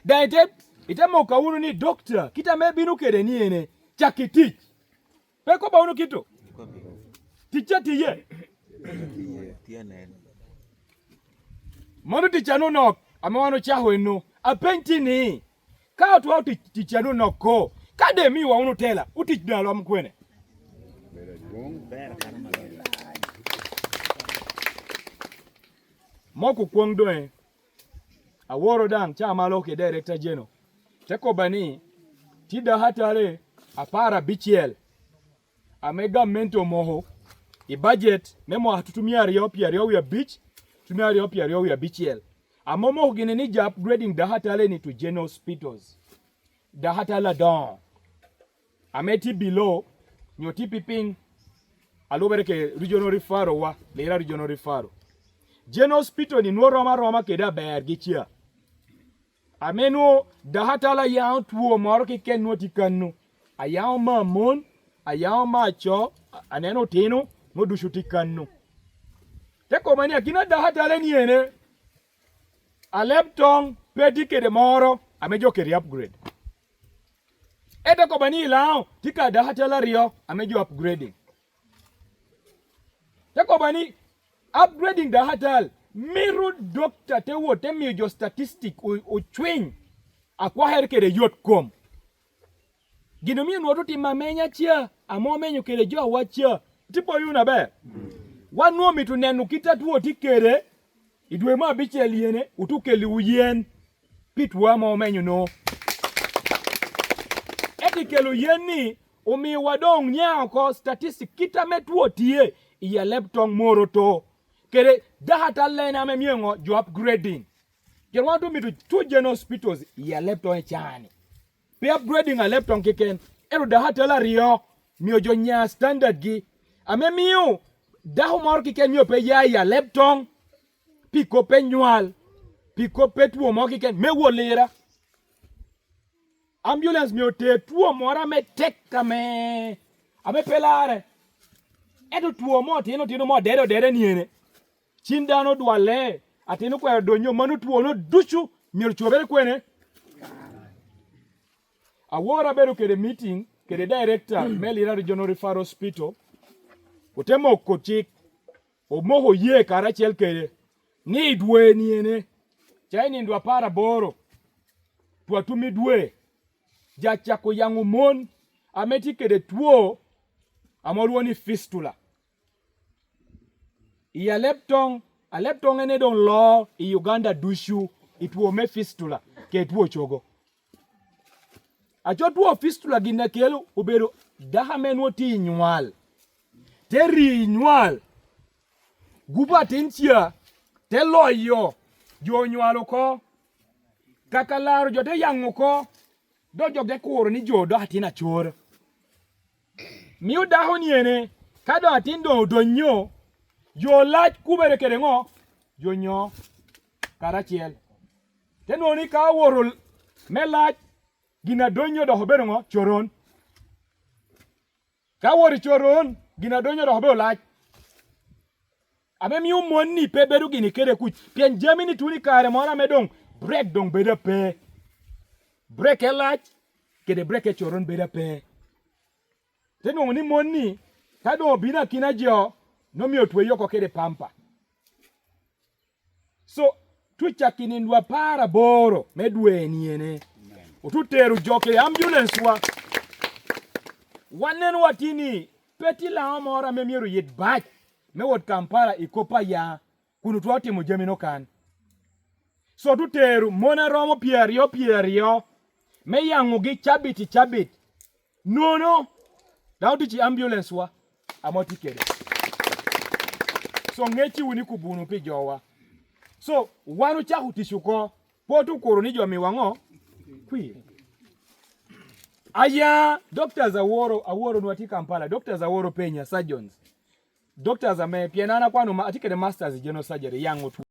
Daite itemo kawuno ni doctor kita me binu kede ni ene chakitich. Peko ba unu kitu. Ticha tiye. Mono tichano nok amewano chaho eno apenti ni ka otu au tichano noko kade mi wa unu tela utich dalo mkwene. Moku kwongdoe aworo dang cha maloke director jeno teko bani tida hatare apara bichiel amega mento moho i budget memo hatutumia riyo ya beach tumia riyo ya bichiel amomo gine ni ja upgrading da hatale ni to general hospitals da hatala don ameti below nyoti piping alobereke regional referral wa lera regional referral general hospital ni no roma keda ber gichia ameno da hatala yaw tuo moro ki ken noti kanu ayaw mamon ayaw macho aneno tino modushu tikanu teko mani akina da hatala ni ene aleptong pedi kede moro amejo keri upgrade eteko bani lao tika da hatala rio amejo upgrading teko bani upgrading da hatal miru doctor te wote mi jo statistic o twin akwa her kede yot kom gino mi no to mamenya chia amo menyo kede jo awachia tipo yuna be wanu mi to nenu kita tuo tikere idwe ma bicheliene utukeli uyen pitwa mo menyo no etikelu yeni umi wadong nya ko statistic kita metuo tie iya leptong moroto kere dahata lena me miengo jo upgrading ke wantu mi to general hospitals ya leptong chani pe upgrading a leptong keken ero dahata la rio mi jo nya standard gi ame miu dahu mor keken mi pe ya leptong piko pe nyual piko pe tuo mo keken me wolera ambulance mi ote tuo mora me tekka me ame pelare eto tuo mo tino mo dede niene chindano dwale atino kwa donyo manu tuo no duchu mir chobere kwene awora beru kede meeting kede director melira regional referral hospital utemo kotik omoho ye karachel kede ni dwe niene chaini ndwa para boro tuatumi dwe jachako yangu mon ameti kede tuo amoluoni fistula iya leptong ene don lo i Uganda dushu ituo me fistula ke tuo chogo acho tuo fistula gina kelu ubero daha menwo ti nyual teri nyual guba tentia te loyo jo nyualo ko kakalaro jo te yango ko do jog de kuro ni jo do atina chor miu daho niene kado atindo donyo yo lach kubere kere ngo yo nyo karachiel teno ni ka woro melach gina donyo do hobero ngo choron ka wori choron gina donyo do hobero lach abe mi umoni pe beru gini kere kuch pien jamini tuni kare mora medong break dong beda pe break elach kede break choron beda pe teno ni moni kado bina kinajo no mi otwe yoko kede pampa so tuchakini ndwa para boro medwe niene ututeru joke ambulance wa wanen watini peti la amora memieru yit bach me wot Kampala ikopa ya kunu tuati mujemino kan so tuteru mona romo pierio me yangu gi chabit no dauti chi ambulance wa amoti kede so ngechi wuni kubunu pi jowa so wanu chahu tishuko potu koro ni jomi wango kwi aya doctors aworo nwati Kampala doctors aworo penya surgeons doctors ame pienana kwanu atikede masters general surgery yangu tu